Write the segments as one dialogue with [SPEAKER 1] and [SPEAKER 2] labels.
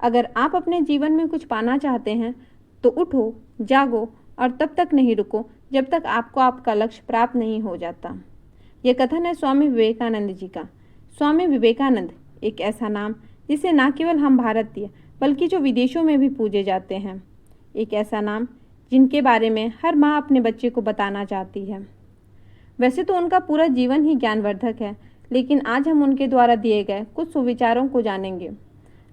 [SPEAKER 1] अगर आप अपने जीवन में कुछ पाना चाहते हैं तो उठो, जागो और तब तक नहीं रुको जब तक आपको आपका लक्ष्य प्राप्त नहीं हो जाता। यह कथन है स्वामी विवेकानंद जी का। स्वामी विवेकानंद एक ऐसा नाम जिसे न केवल हम भारतीय बल्कि जो विदेशों में भी पूजे जाते हैं। एक ऐसा नाम जिनके बारे में हर माँ अपने बच्चे को बताना चाहती है। वैसे तो उनका पूरा जीवन ही ज्ञानवर्धक है, लेकिन आज हम उनके द्वारा दिए गए कुछ सुविचारों को जानेंगे।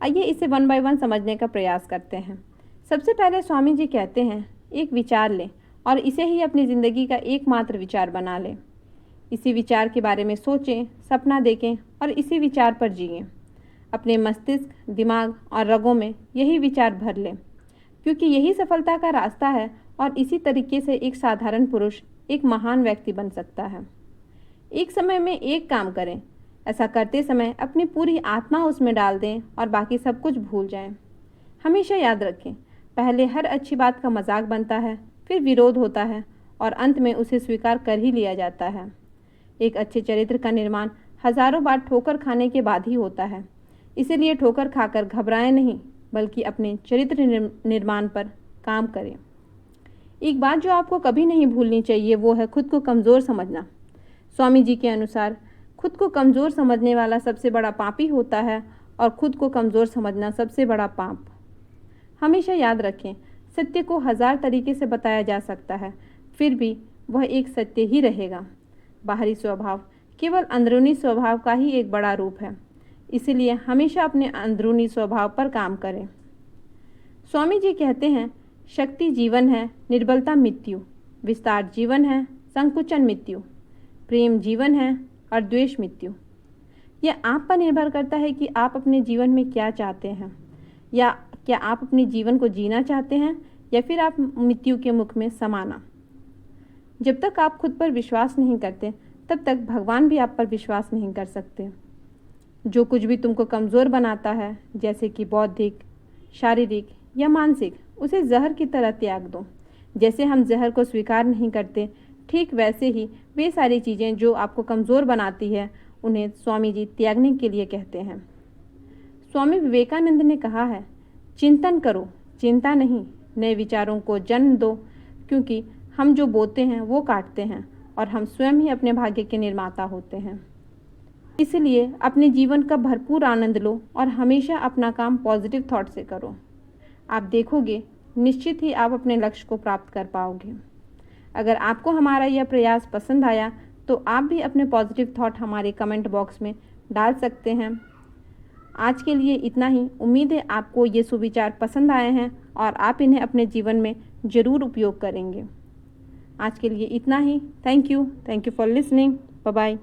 [SPEAKER 1] आइए इसे वन बाय वन समझने का प्रयास करते हैं। सबसे पहले स्वामी जी कहते हैं, एक विचार लें और इसे ही अपनी ज़िंदगी का एकमात्र विचार बना लें। इसी विचार के बारे में सोचें, सपना देखें और इसी विचार पर जिएं। अपने मस्तिष्क, दिमाग और रगों में यही विचार भर लें, क्योंकि यही सफलता का रास्ता है और इसी तरीके से एक साधारण पुरुष एक महान व्यक्ति बन सकता है। एक समय में एक काम करें। ऐसा करते समय अपनी पूरी आत्मा उसमें डाल दें और बाकी सब कुछ भूल जाएं। हमेशा याद रखें, पहले हर अच्छी बात का मजाक बनता है, फिर विरोध होता है और अंत में उसे स्वीकार कर ही लिया जाता है। एक अच्छे चरित्र का निर्माण हजारों बार ठोकर खाने के बाद ही होता है। इसीलिए ठोकर खाकर घबराएं नहीं, बल्कि अपने चरित्र निर्माण पर काम करें। एक बात जो आपको कभी नहीं भूलनी चाहिए वो है खुद को कमज़ोर समझना। स्वामी जी के अनुसार खुद को कमज़ोर समझने वाला सबसे बड़ा पापी होता है और खुद को कमज़ोर समझना सबसे बड़ा पाप। हमेशा याद रखें, सत्य को 1000 तरीके से बताया जा सकता है, फिर भी वह एक सत्य ही रहेगा। बाहरी स्वभाव केवल अंदरूनी स्वभाव का ही एक बड़ा रूप है, इसीलिए हमेशा अपने अंदरूनी स्वभाव पर काम करें। स्वामी जी कहते हैं, शक्ति जीवन है, निर्बलता मृत्यु, विस्तार जीवन है, संकुचन मृत्यु, प्रेम जीवन है और द्वेष मृत्यु। यह आप पर निर्भर करता है कि आप अपने जीवन में क्या चाहते हैं, या क्या आप अपने जीवन को जीना चाहते हैं या फिर आप मृत्यु के मुख में समाना। जब तक आप खुद पर विश्वास नहीं करते तब तक भगवान भी आप पर विश्वास नहीं कर सकते। जो कुछ भी तुमको कमज़ोर बनाता है, जैसे कि बौद्धिक, शारीरिक या मानसिक, उसे जहर की तरह त्याग दो। जैसे हम जहर को स्वीकार नहीं करते, ठीक वैसे ही वे सारी चीज़ें जो आपको कमज़ोर बनाती है उन्हें स्वामी जी त्यागने के लिए कहते हैं। स्वामी विवेकानंद ने कहा है, चिंतन करो, चिंता नहीं, नए विचारों को जन्म दो, क्योंकि हम जो बोते हैं वो काटते हैं और हम स्वयं ही अपने भाग्य के निर्माता होते हैं। इसलिए अपने जीवन का भरपूर आनंद लो और हमेशा अपना काम पॉजिटिव थॉट से करो। आप देखोगे निश्चित ही आप अपने लक्ष्य को प्राप्त कर पाओगे। अगर आपको हमारा यह प्रयास पसंद आया तो आप भी अपने पॉजिटिव थॉट हमारे कमेंट बॉक्स में डाल सकते हैं। आज के लिए इतना ही। उम्मीद है आपको ये सुविचार पसंद आए हैं और आप इन्हें अपने जीवन में ज़रूर उपयोग करेंगे। आज के लिए इतना ही। Thank you for listening. Bye bye.